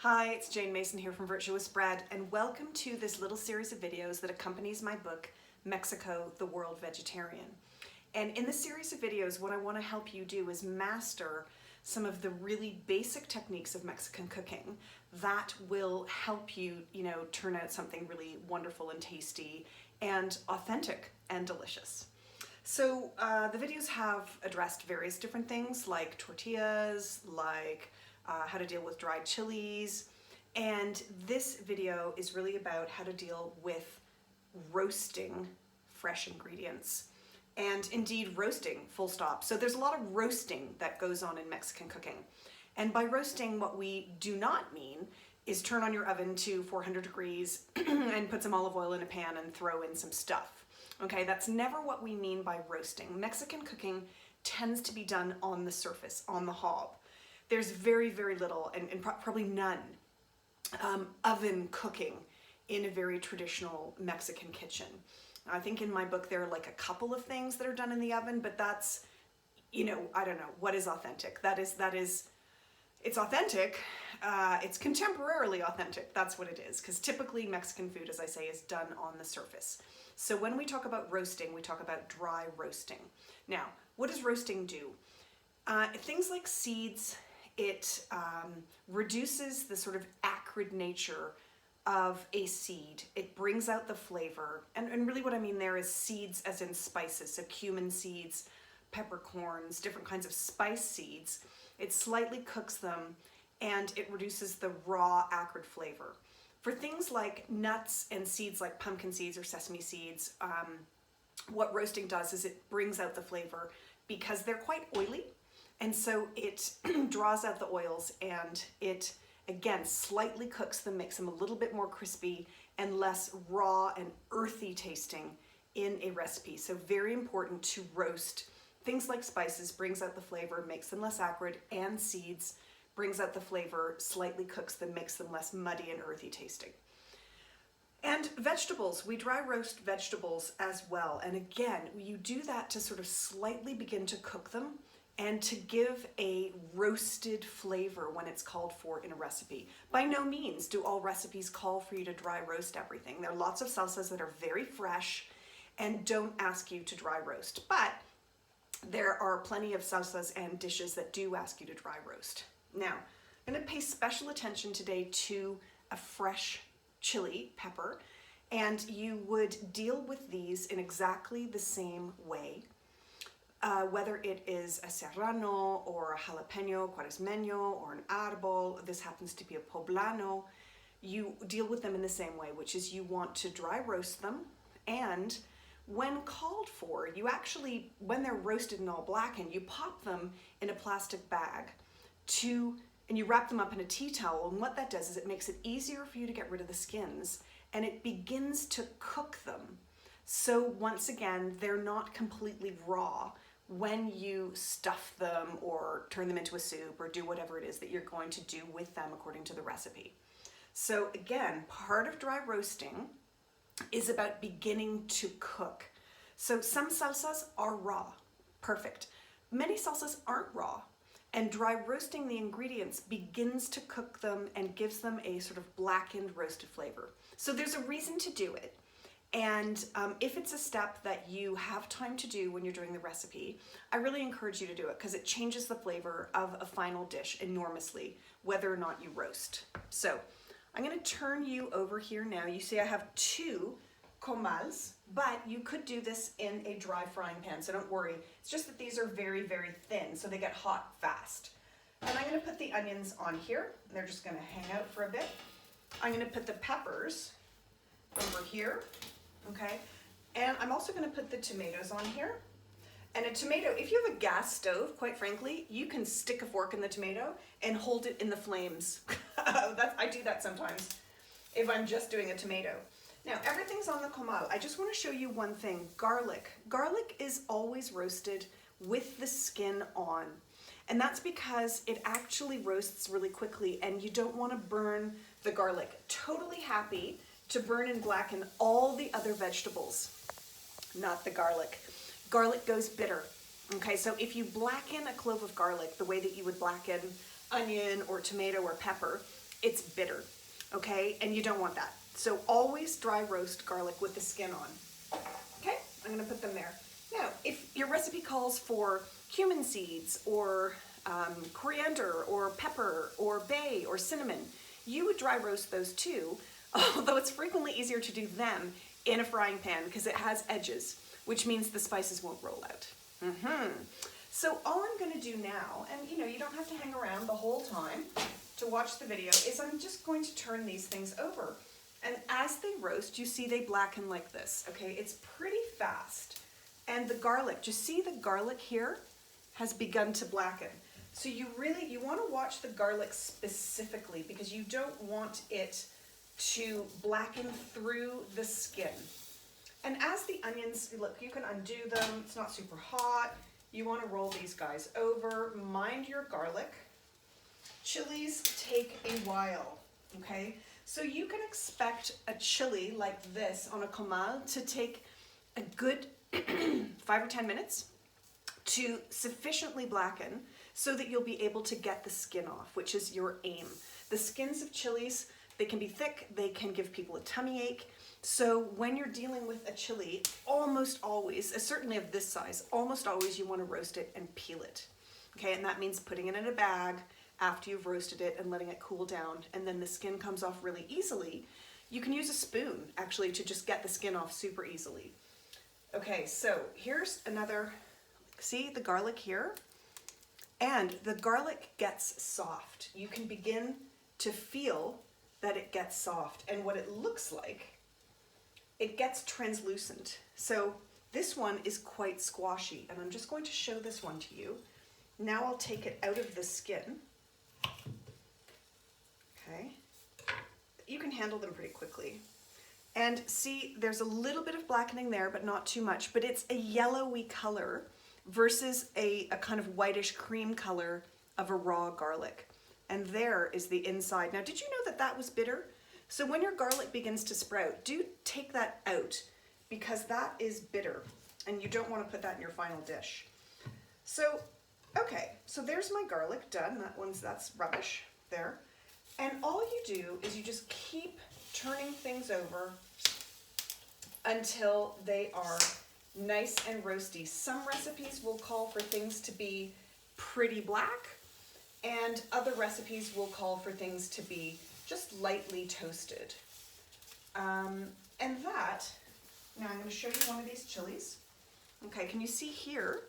Hi, it's Jane Mason here from Virtuous Bread, and welcome to this little series of videos that accompanies my book, Mexico, the World Vegetarian. And in this series of videos, what I want to help you do is master some of the really basic techniques of Mexican cooking that will help you, turn out something really wonderful and tasty and authentic and delicious. So the videos have addressed various different things like tortillas, like how to deal with dried chilies, and this video is really about how to deal with roasting fresh ingredients, and indeed roasting, full stop. So there's a lot of roasting that goes on in Mexican cooking, and by roasting what we do not mean is turn on your oven to 400 degrees and put some olive oil in a pan and throw in some stuff. Okay, that's never what we mean by roasting. Mexican cooking tends to be done on the surface, on the hob. There's very, very little, and probably none, oven cooking in a very traditional Mexican kitchen. I think in my book there are like a couple of things that are done in the oven, but that's, I don't know, what is authentic? It's authentic, it's contemporarily authentic, that's what it is, because typically Mexican food, as I say, is done on the surface. So when we talk about roasting, we talk about dry roasting. Now, what does roasting do? Things like seeds, it reduces the sort of acrid nature of a seed. It brings out the flavor. And really what I mean there is seeds as in spices, so cumin seeds, peppercorns, different kinds of spice seeds. It slightly cooks them and it reduces the raw acrid flavor. For things like nuts and seeds like pumpkin seeds or sesame seeds, what roasting does is it brings out the flavor because they're quite oily. And so it draws out the oils and it, again, slightly cooks them, makes them a little bit more crispy and less raw and earthy tasting in a recipe. So very important to roast. Things like spices brings out the flavor, makes them less acrid, and seeds brings out the flavor, slightly cooks them, makes them less muddy and earthy tasting. And vegetables, we dry roast vegetables as well. And again, you do that to sort of slightly begin to cook them and to give a roasted flavor when it's called for in a recipe. By no means do all recipes call for you to dry roast everything. There are lots of salsas that are very fresh and don't ask you to dry roast, but there are plenty of salsas and dishes that do ask you to dry roast. Now, I'm going to pay special attention today to a fresh chili pepper, and you would deal with these in exactly the same way. Whether it is a serrano or a jalapeno, cuaresmeño, or an árbol, this happens to be a poblano, you deal with them in the same way, which is you want to dry roast them, and when called for, you actually, when they're roasted and all blackened, you pop them in a plastic bag and you wrap them up in a tea towel, and what that does is it makes it easier for you to get rid of the skins, and it begins to cook them. So once again, they're not completely raw when you stuff them or turn them into a soup or do whatever it is that you're going to do with them according to the recipe. So again, part of dry roasting is about beginning to cook. So some salsas are raw, perfect. Many salsas aren't raw, and dry roasting the ingredients begins to cook them and gives them a sort of blackened roasted flavor. So there's a reason to do it. And if it's a step that you have time to do when you're doing the recipe, I really encourage you to do it because it changes the flavor of a final dish enormously, whether or not you roast. So I'm going to turn you over here now. You see I have two comals, but you could do this in a dry frying pan, so don't worry. It's just that these are very, very thin, so they get hot fast. And I'm going to put the onions on here. They're just going to hang out for a bit. I'm going to put the peppers over here. Okay, and I'm also going to put the tomatoes on here. And a tomato, if you have a gas stove, quite frankly, you can stick a fork in the tomato and hold it in the flames. I do that sometimes if I'm just doing a tomato. Now, everything's on the comal. I just want to show you one thing, garlic. Garlic is always roasted with the skin on. And that's because it actually roasts really quickly and you don't want to burn the garlic. Totally happy to burn and blacken all the other vegetables, not the garlic. Garlic goes bitter. Okay, so if you blacken a clove of garlic the way that you would blacken onion or tomato or pepper, it's bitter, okay? And you don't want that. So always dry roast garlic with the skin on. Okay, I'm gonna put them there. Now, if your recipe calls for cumin seeds or coriander or pepper or bay or cinnamon, you would dry roast those too, although it's frequently easier to do them in a frying pan because it has edges, which means the spices won't roll out. So all I'm gonna do now, and you don't have to hang around the whole time to watch the video, is I'm just going to turn these things over. And as they roast, you see they blacken like this, okay? It's pretty fast. And the garlic, just see the garlic here has begun to blacken. So you wanna watch the garlic specifically because you don't want it to blacken through the skin. And as the onions, look, you can undo them, it's not super hot. You wanna roll these guys over, mind your garlic. Chilies take a while, okay? So you can expect a chili like this on a comal to take a good 5 or 10 minutes to sufficiently blacken so that you'll be able to get the skin off, which is your aim. The skins of chilies, they can be thick, they can give people a tummy ache. So when you're dealing with a chili, almost always, certainly of this size, almost always you want to roast it and peel it. Okay, and that means putting it in a bag after you've roasted it and letting it cool down, and then the skin comes off really easily. You can use a spoon actually to just get the skin off super easily. Okay, so here's another, see the garlic here? And the garlic gets soft. You can begin to feel that it gets soft, and what it looks like, it gets translucent. So this one is quite squashy, and I'm just going to show this one to you. Now I'll take it out of the skin. Okay, you can handle them pretty quickly. And see, there's a little bit of blackening there, but not too much, but it's a yellowy color versus a kind of whitish cream color of a raw garlic. And there is the inside. Now, did you know that that was bitter? So when your garlic begins to sprout, do take that out because that is bitter and you don't want to put that in your final dish. So, okay, so there's my garlic done. That's rubbish there. And all you do is you just keep turning things over until they are nice and roasty. Some recipes will call for things to be pretty black, and other recipes will call for things to be just lightly toasted. And that, now I'm going to show you one of these chilies. Okay, can you see here?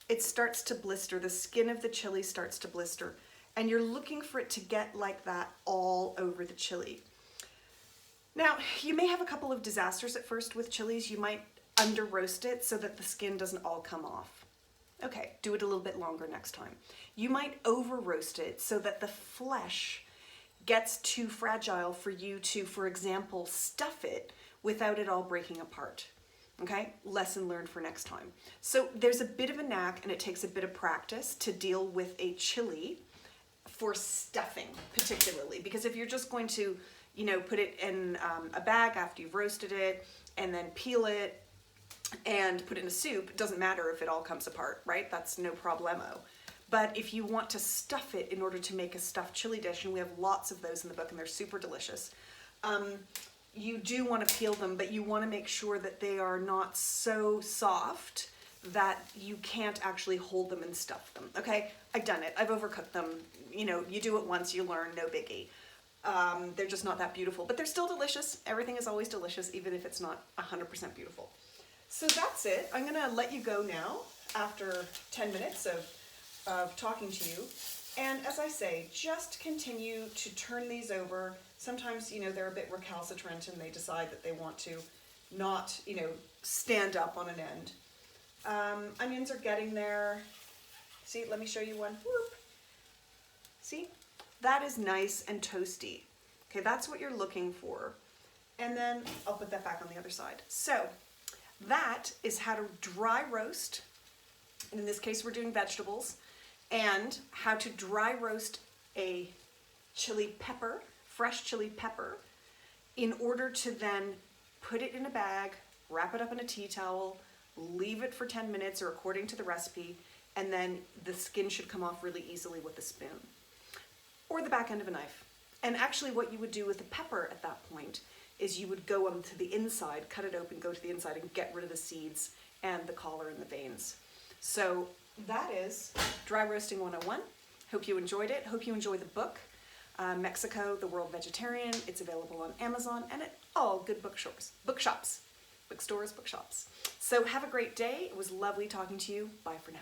It starts to blister. The skin of the chili starts to blister, and you're looking for it to get like that all over the chili. Now, you may have a couple of disasters at first with chilies. You might under roast it so that the skin doesn't all come off. Okay, do it a little bit longer next time. You might over roast it so that the flesh gets too fragile for you to, for example, stuff it without it all breaking apart. Okay, lesson learned for next time. So there's a bit of a knack and it takes a bit of practice to deal with a chili for stuffing particularly, because if you're just going to, put it in a bag after you've roasted it and then peel it and put it in a soup, it doesn't matter if it all comes apart, right? That's no problemo. But if you want to stuff it in order to make a stuffed chili dish, and we have lots of those in the book and they're super delicious, you do want to peel them, but you want to make sure that they are not so soft that you can't actually hold them and stuff them, okay? I've done it, I've overcooked them. You do it once, you learn, no biggie. They're just not that beautiful, but they're still delicious. Everything is always delicious, even if it's not 100% beautiful. So that's it. I'm gonna let you go now after 10 minutes of talking to you. And as I say, just continue to turn these over. Sometimes, they're a bit recalcitrant and they decide that they want to not, stand up on an end. Onions are getting there. See, let me show you one. Whoop. See, that is nice and toasty. Okay, that's what you're looking for. And then I'll put that back on the other side. So that is how to dry roast, and in this case we're doing vegetables, and how to dry roast a chili pepper, fresh chili pepper, in order to then put it in a bag, wrap it up in a tea towel, leave it for 10 minutes or according to the recipe, and then the skin should come off really easily with a spoon or the back end of a knife. And actually what you would do with the pepper at that point is you would go onto the inside, cut it open, go to the inside and get rid of the seeds and the collar and the veins. So that is Dry Roasting 101. Hope you enjoyed it. Hope you enjoy the book, Mexico, the World Vegetarian. It's available on Amazon and at all good bookstores. So have a great day. It was lovely talking to you. Bye for now.